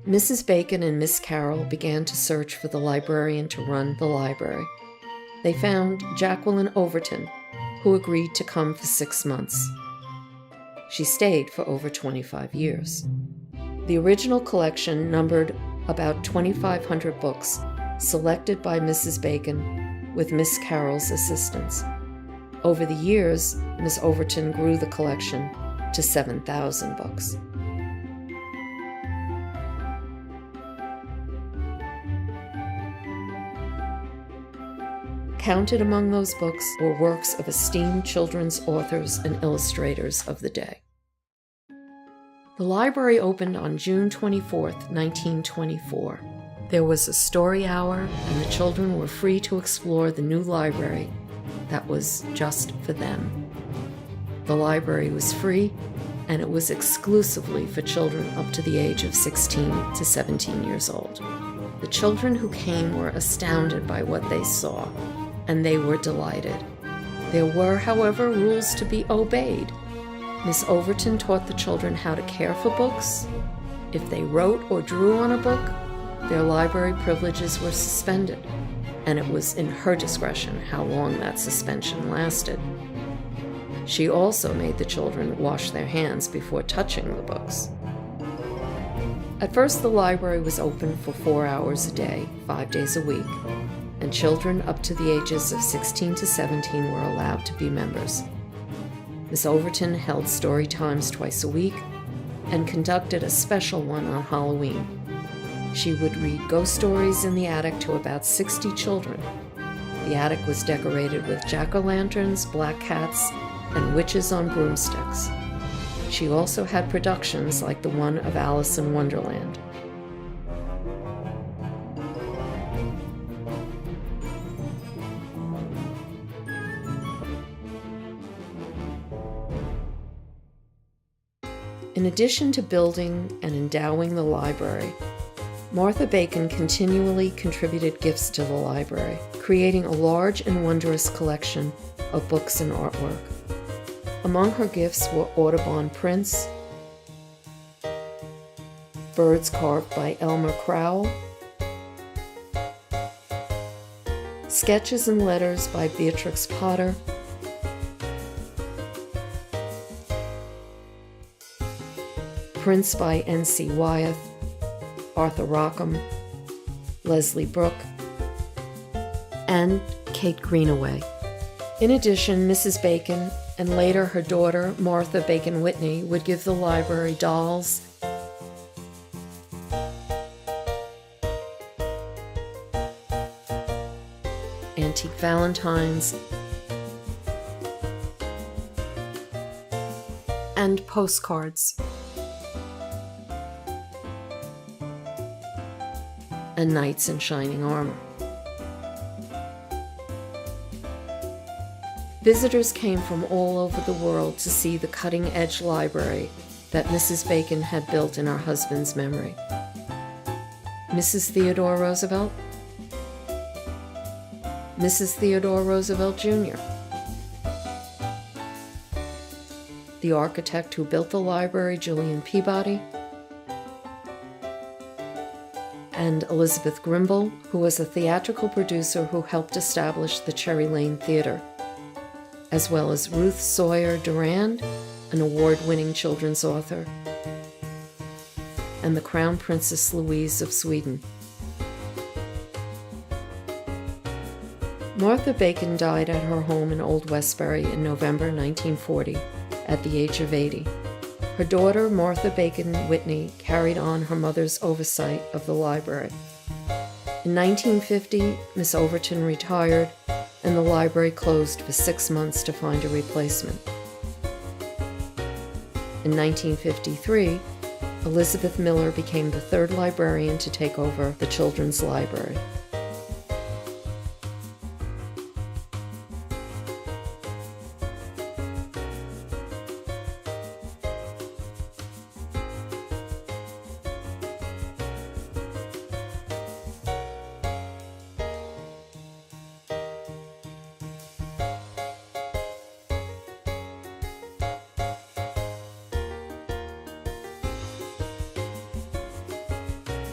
Mrs. Bacon and Miss Carroll began to search for the librarian to run the library. They found Jacqueline Overton, who agreed to come for 6 months. She stayed for over 25 years. The original collection numbered about 2,500 books, selected by Mrs. Bacon with Miss Carroll's assistance. Over the years, Miss Overton grew the collection to 7,000 books. Counted among those books were works of esteemed children's authors and illustrators of the day. The library opened on June 24, 1924. There was a story hour, and the children were free to explore the new library that was just for them. The library was free, and it was exclusively for children up to the age of 16 to 17 years old. The children who came were astounded by what they saw, and they were delighted. There were, however, rules to be obeyed. Miss Overton taught the children how to care for books. If they wrote or drew on a book, their library privileges were suspended, and it was in her discretion how long that suspension lasted. She also made the children wash their hands before touching the books. At first, the library was open for 4 hours a day, 5 days a week, and children up to the ages of 16 to 17 were allowed to be members. Miss Overton held story times twice a week and conducted a special one on Halloween. She would read ghost stories in the attic to about 60 children. The attic was decorated with jack-o'-lanterns, black cats, and witches on broomsticks. She also had productions like the one of Alice in Wonderland. In In addition to building and endowing the library, Martha Bacon continually contributed gifts to the library, creating a large and wondrous collection of books and artwork. Among her gifts were Audubon prints, birds carved by Elmer Crowell, sketches and letters by Beatrix Potter, prints by N.C. Wyeth, Arthur Rockham, Leslie Brooke, and Kate Greenaway. In addition, Mrs. Bacon and later her daughter, Martha Bacon Whitney, would give the library dolls, antique valentines, and postcards, and knights in shining armor. Visitors came from all over the world to see the cutting-edge library that Mrs. Bacon had built in her husband's memory. Mrs. Theodore Roosevelt, Mrs. Theodore Roosevelt Jr., the architect who built the library, Julian Peabody, and Elizabeth Grimble, who was a theatrical producer who helped establish the Cherry Lane Theater, as well as Ruth Sawyer Durand, an award-winning children's author, and the Crown Princess Louise of Sweden. Martha Bacon died at her home in Old Westbury in November 1940 at the age of 80. Her daughter, Martha Bacon Whitney, carried on her mother's oversight of the library. In 1950, Miss Overton retired, and the library closed for 6 months to find a replacement. In 1953, Elizabeth Miller became the third librarian to take over the children's library.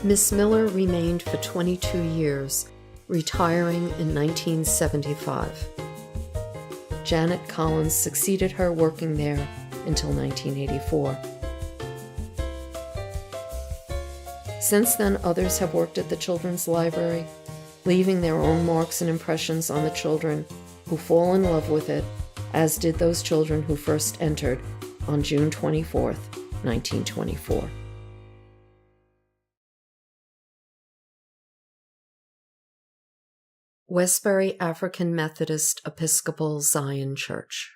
Miss Miller remained for 22 years, retiring in 1975. Janet Collins succeeded her working there until 1984. Since then, others have worked at the Children's Library, leaving their own marks and impressions on the children who fall in love with it, as did those children who first entered on June 24, 1924. Westbury African Methodist Episcopal Zion Church.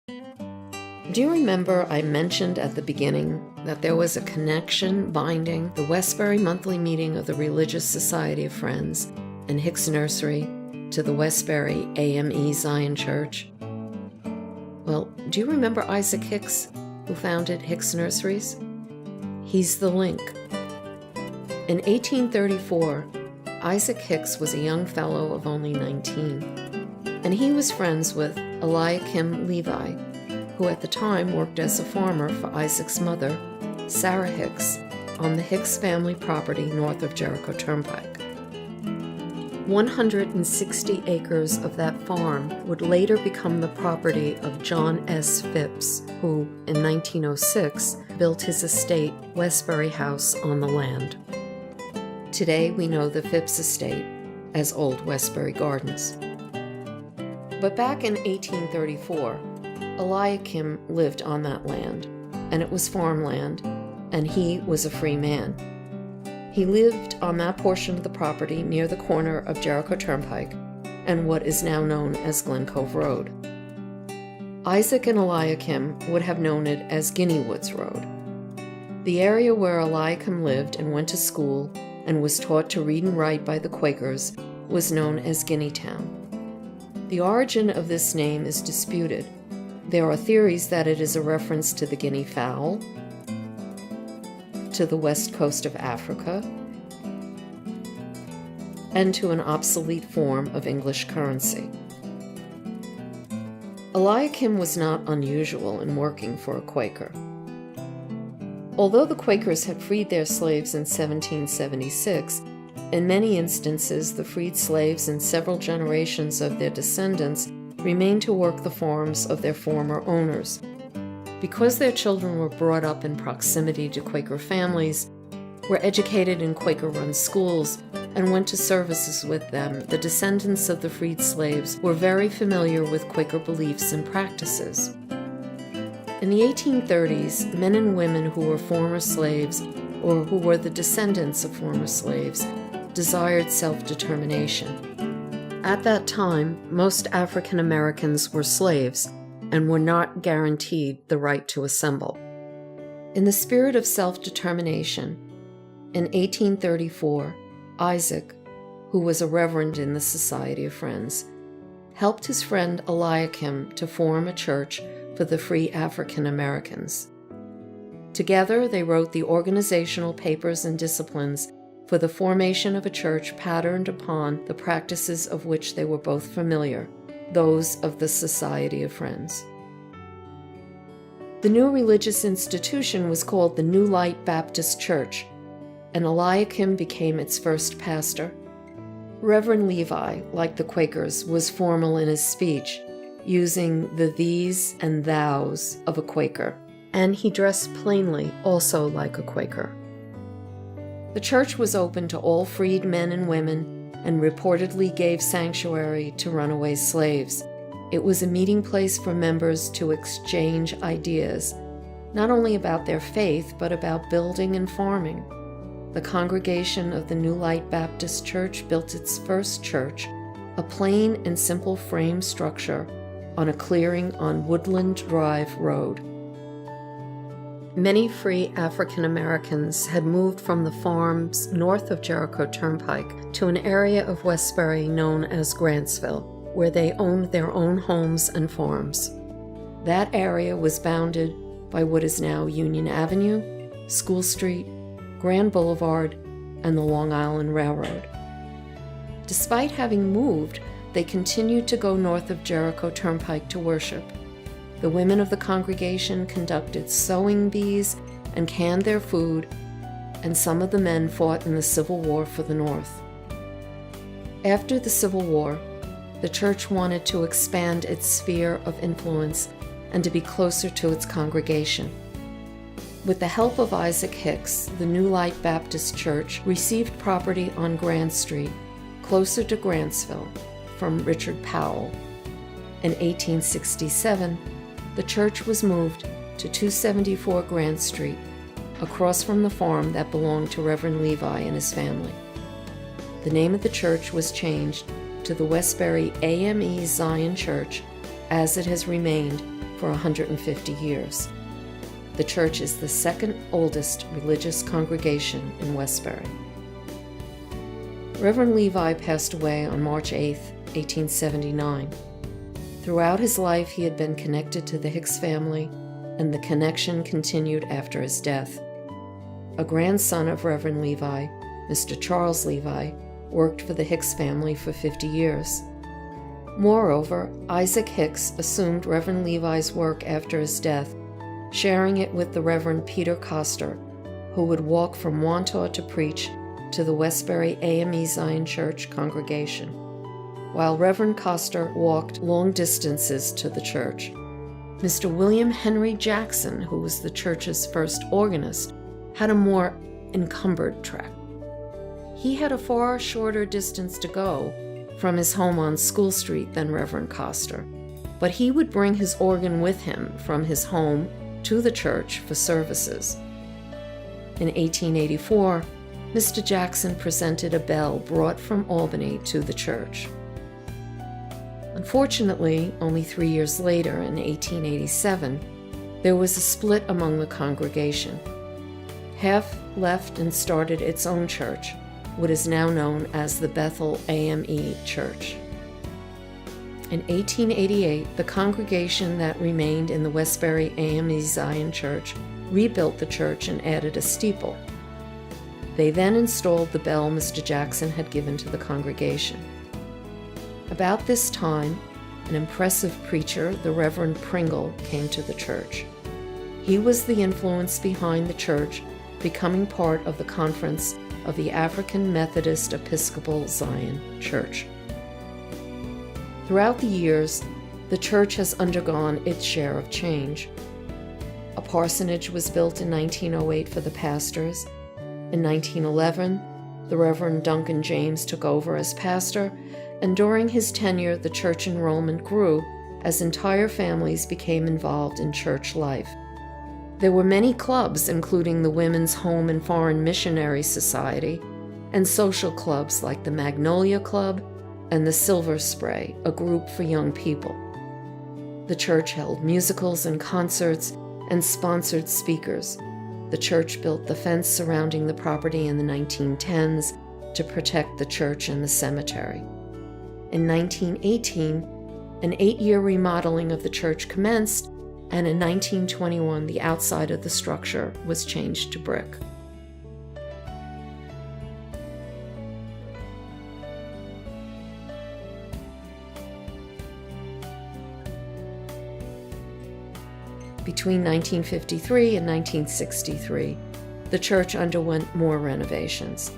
Do you remember I mentioned at the beginning that there was a connection binding the Westbury monthly meeting of the Religious Society of Friends and Hicks Nursery to the Westbury AME Zion Church? Well, do you remember Isaac Hicks, who founded Hicks Nurseries? He's the link. In 1834, Isaac Hicks was a young fellow of only 19, and he was friends with Eliakim Levi, who at the time worked as a farmer for Isaac's mother, Sarah Hicks, on the Hicks family property north of Jericho Turnpike. 160 acres of that farm would later become the property of John S. Phipps, who, in 1906, built his estate, Westbury House, on the land. Today we know the Phipps estate as Old Westbury Gardens. But back in 1834, Eliakim lived on that land, and it was farmland, and he was a free man. He lived on that portion of the property near the corner of Jericho Turnpike and what is now known as Glen Cove Road. Isaac and Eliakim would have known it as Guinea Woods Road. The area where Eliakim lived and went to school and was taught to read and write by the Quakers was known as Guineatown. The origin of this name is disputed, There are theories that it is a reference to the guinea fowl, to the west coast of Africa, and to an obsolete form of English currency. Eliakim was not unusual in working for a Quaker. Although the Quakers had freed their slaves in 1776, in many instances the freed slaves and several generations of their descendants remained to work the farms of their former owners. Because their children were brought up in proximity to Quaker families, were educated in Quaker-run schools, and went to services with them, the descendants of the freed slaves were very familiar with Quaker beliefs and practices. In the 1830s, men and women who were former slaves or who were the descendants of former slaves desired self-determination. At that time, most African Americans were slaves and were not guaranteed the right to assemble. In the spirit of self-determination, in 1834, Isaac, who was a reverend in the Society of Friends, helped his friend Eliakim to form a church for the free African Americans. Together, they wrote the organizational papers and disciplines for the formation of a church patterned upon the practices of which they were both familiar, those of the Society of Friends. The new religious institution was called the New Light Baptist Church, and Eliakim became its first pastor. Reverend Levi, like the Quakers, was formal in his speech, using the these and thous of a Quaker, and he dressed plainly, also like a Quaker. The church was open to all freed men and women, and reportedly gave sanctuary to runaway slaves. It was a meeting place for members to exchange ideas, not only about their faith, but about building and farming. The congregation of the New Light Baptist Church built its first church, a plain and simple frame structure on a clearing on Woodland Drive Road. Many free African Americans had moved from the farms north of Jericho Turnpike to an area of Westbury known as Grantsville, where they owned their own homes and farms. That area was bounded by what is now Union Avenue, School Street, Grand Boulevard, and the Long Island Railroad. Despite having moved, they continued to go north of Jericho Turnpike to worship. The women of the congregation conducted sewing bees and canned their food, and some of the men fought in the Civil War for the North. After the Civil War, the church wanted to expand its sphere of influence and to be closer to its congregation. With the help of Isaac Hicks, the New Light Baptist Church received property on Grand Street, closer to Grantsville, from Richard Powell. In 1867, the church was moved to 274 Grand Street, across from the farm that belonged to Reverend Levi and his family. The name of the church was changed to the Westbury AME Zion Church, as it has remained for 150 years. The church is the second oldest religious congregation in Westbury. Reverend Levi passed away on March 8, 1879. Throughout his life, he had been connected to the Hicks family, and the connection continued after his death. A grandson of Reverend Levi, Mr. Charles Levi, worked for the Hicks family for 50 years. Moreover, Isaac Hicks assumed Reverend Levi's work after his death, sharing it with the Reverend Peter Coster, who would walk from Wantaw to preach to the Westbury AME Zion Church congregation, while Reverend Coster walked long distances to the church. Mr. William Henry Jackson, who was the church's first organist, had a more encumbered trek. He had a far shorter distance to go from his home on School Street than Reverend Coster, but he would bring his organ with him from his home to the church for services. In 1884, Mr. Jackson presented a bell brought from Albany to the church. Unfortunately, only 3 years later, in 1887, there was a split among the congregation. Half left and started its own church, what is now known as the Bethel AME Church. In 1888, the congregation that remained in the Westbury AME Zion Church rebuilt the church and added a steeple. They then installed the bell Mr. Jackson had given to the congregation. About this time, an impressive preacher, the Reverend Pringle, came to the church. He was the influence behind the church becoming part of the Conference of the African Methodist Episcopal Zion Church. Throughout the years, the church has undergone its share of change. A parsonage was built in 1908 for the pastors. In 1911, the Reverend Duncan James took over as pastor, and during his tenure, the church enrollment grew as entire families became involved in church life. There were many clubs, including the Women's Home and Foreign Missionary Society, and social clubs like the Magnolia Club and the Silver Spray, a group for young people. The church held musicals and concerts and sponsored speakers. The church built the fence surrounding the property in the 1910s to protect the church and the cemetery. In 1918, an 8-year remodeling of the church commenced, and in 1921, the outside of the structure was changed to brick. Between 1953 and 1963, the church underwent more renovations.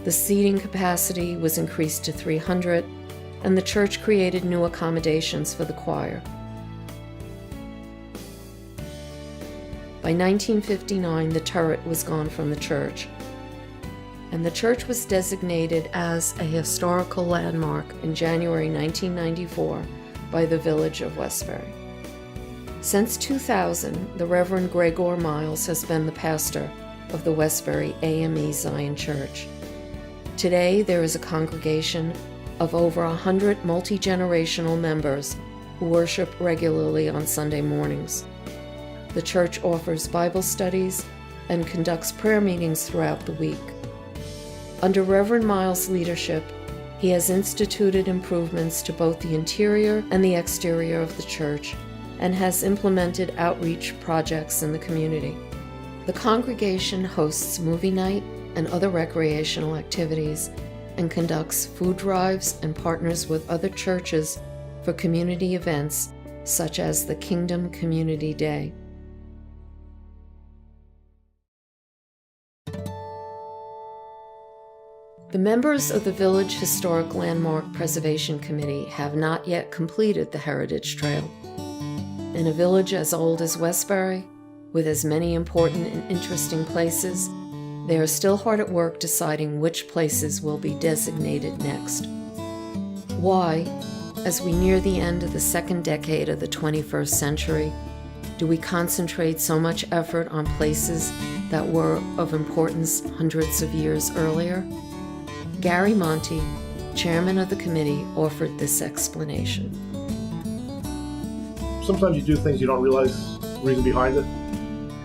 The seating capacity was increased to 300, and the church created new accommodations for the choir. By 1959, the turret was gone from the church, and the church was designated as a historical landmark in January 1994 by the village of Westbury. Since 2000, the Reverend Gregor Miles has been the pastor of the Westbury AME Zion Church. Today, there is a congregation of over 100 multi-generational members who worship regularly on Sunday mornings. The church offers Bible studies and conducts prayer meetings throughout the week. Under Reverend Miles' leadership, he has instituted improvements to both the interior and the exterior of the church and has implemented outreach projects in the community. The congregation hosts movie night and other recreational activities and conducts food drives and partners with other churches for community events such as the Kingdom Community Day. The members of the Village Historic Landmark Preservation Committee have not yet completed the Heritage Trail. In a village as old as Westbury, with as many important and interesting places, they are still hard at work deciding which places will be designated next. Why, as we near the end of the second decade of the 21st century, do we concentrate so much effort on places that were of importance hundreds of years earlier? Gary Monty, chairman of the committee, offered this explanation. Sometimes you do things you don't realize the reason behind it.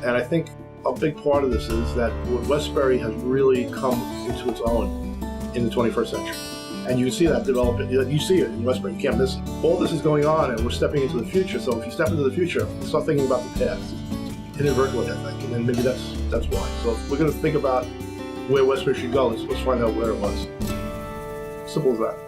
And I think a big part of this is that Westbury has really come into its own in the 21st century. And you can see that develop. You see it in Westbury, you can't miss it. All this is going on and we're stepping into the future. So if you step into the future, start thinking about the past. Inadvertently, I think. And then maybe that's why. So if we're going to think about where Westbury should go, let's find out where it was. Simple as that.